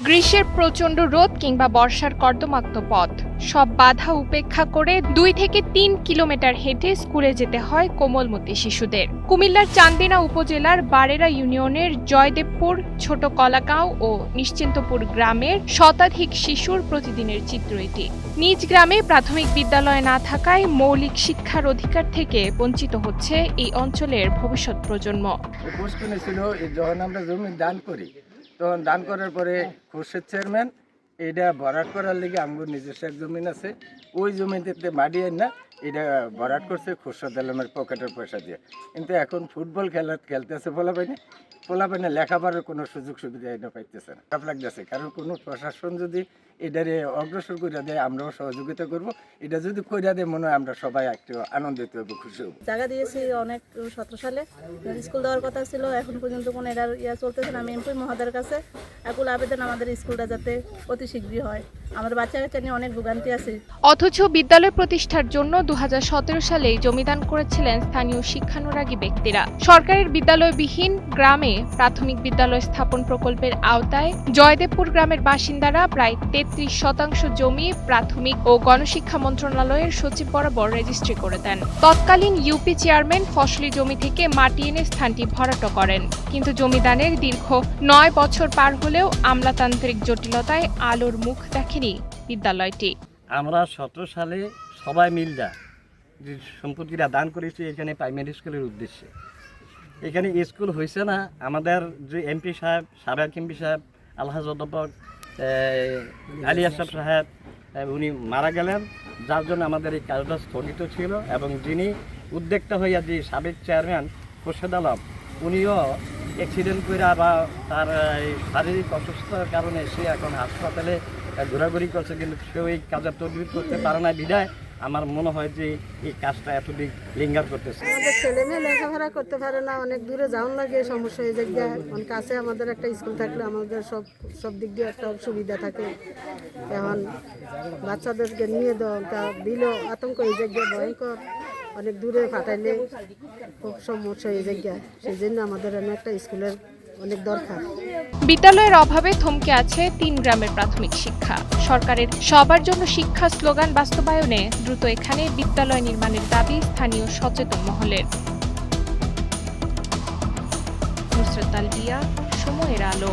গ্রীষ্মের প্রচণ্ড রোদ কিংবা বর্ষার কর্দমাক্ত পথ সব বাধা উপেক্ষা করে 2 থেকে 3 কিলোমিটার হেঁটে স্কুলে যেতে হয় কোমলমতি শিশুদের। কুমিল্লার চান্দিনা উপজেলার বারেরা ইউনিয়নের জয়দেবপুর, ছোট কলাগাঁও ও নিশ্চিন্তপুর গ্রামের শতাধিক শিশুর প্রতিদিনের চিত্র এটি। নিজ গ্রামে প্রাথমিক বিদ্যালয় না থাকায় মৌলিক শিক্ষার অধিকার থেকে বঞ্চিত হচ্ছে এই অঞ্চলের ভবিষ্যৎ প্রজন্ম। যখন আমরা জমি দান করি তখন দান করার পরে খুরশেদ চেয়ারম্যান এটা ভরাট করার লেগে আমার নিজস্ব এক জমিন আছে, ওই জমিতে মাড়িয়ে না এটা ভরাট করছে খুরশেদ আলমের পকেটের পয়সা দিয়ে। কিন্তু এখন ফুটবল খেলতেছে পোলাপাইনে লেখাপড়ার কোনো সুযোগ সুবিধা এটা পাইতেছে না। খারাপ লাগতেছে, কারণ কোনো প্রশাসন যদি এটারে অগ্রসর করে দেয় আমরাও সহযোগিতা করব। এটা যদি করে দেয় মনে হয় আমরা সবাই একটু আনন্দিত হব, খুশি হব। জায়গা দিয়েছি অনেক 17 সালে স্কুল দেওয়ার কথা ছিল, এখন পর্যন্ত কোনো এটার চলতেছে না। আমি এমপি মহোদয়ের কাছে আকুল আবেদন আমাদের স্কুলটা যাতে অতি শীঘ্রই হয়। আমাদের বাচ্চাকে নিয়ে অনেক ভোগান্তি আছে। অথচ বিদ্যালয় প্রতিষ্ঠার জন্য 2017 সালে জমিদান করেছিলেন স্থানীয় শিক্ষানুরাগী ব্যক্তিরা। সরকারের বিদ্যালয়বিহীন গ্রামে প্রাথমিক বিদ্যালয় স্থাপন প্রকল্পের আওতায় জয়দেবপুর গ্রামের বাসিন্দারা প্রায় 33% জমি প্রাথমিক ও গণশিক্ষা মন্ত্রণালয়ের সচিব বরাবর রেজিস্ট্রি করে দেন। তৎকালীন ইউপি চেয়ারম্যান ফসলি জমি থেকে মাটি এনে স্থানটি ভরাট করেন, কিন্তু জমিদানের দীর্ঘ 9 বছর পার হলেও আমলাতান্ত্রিক জটিলতায় আলোর মুখ দেখেনি বিদ্যালয়টি। আমরা 17 সালে সবাই মিললা যে সম্পত্তিটা দান করেছি এখানে প্রাইমারি স্কুলের উদ্দেশ্যে। এখানে স্কুল হয়েছে না, আমাদের যে এমপি সাহেব, সাবেক এমপি সাহেব আলহাজ অধ্যাপক আলী আশরাফ সাহেব উনি মারা গেলেন, যার জন্য আমাদের এই কাজটা স্থগিত ছিল। এবং যিনি উদ্যোক্তা হইয়া যে সাবেক চেয়ারম্যান খুরশেদ আলম, উনিও অ্যাক্সিডেন্ট করে বা তার শারীরিক অসুস্থতার কারণে সে এখন হাসপাতালে ঘোরাঘুরি করছে, কিন্তু সে ওই কাজটা তদবির করতে পারে না বিধায় আমার মনে হয় যে এই কাজটা এতদিন লিঙ্গার করতেছে। আমাদের ছেলে মেয়ে লেখাপড়া করতে পারে না, অনেক দূরে যাওয়ার লাগে সমস্যা হয়ে যায়। অনেক কাছে আমাদের একটা স্কুল থাকলে আমাদের সব দিক দিয়ে একটা সুবিধা থাকে। এখন বাচ্চাদেরকে নিয়ে দেওয়া দিলেও আতঙ্ক হয়ে যায়, ভয়ঙ্কর। অনেক দূরে পাঠাইলে খুব সমস্যা হয়ে যায়, সেই জন্য আমাদের একটা স্কুলের অনেক দরকার। বিদ্যালয়ের অভাবে থমকে আছে 3 গ্রামের প্রাথমিক শিক্ষা। সরকারের সবার জন্য শিক্ষা স্লোগান বাস্তবায়নে দ্রুত এখানে বিদ্যালয় নির্মাণের দাবি স্থানীয় সচেতন মহলের। নুসরাত আলবিয়া, সময়ের আলো।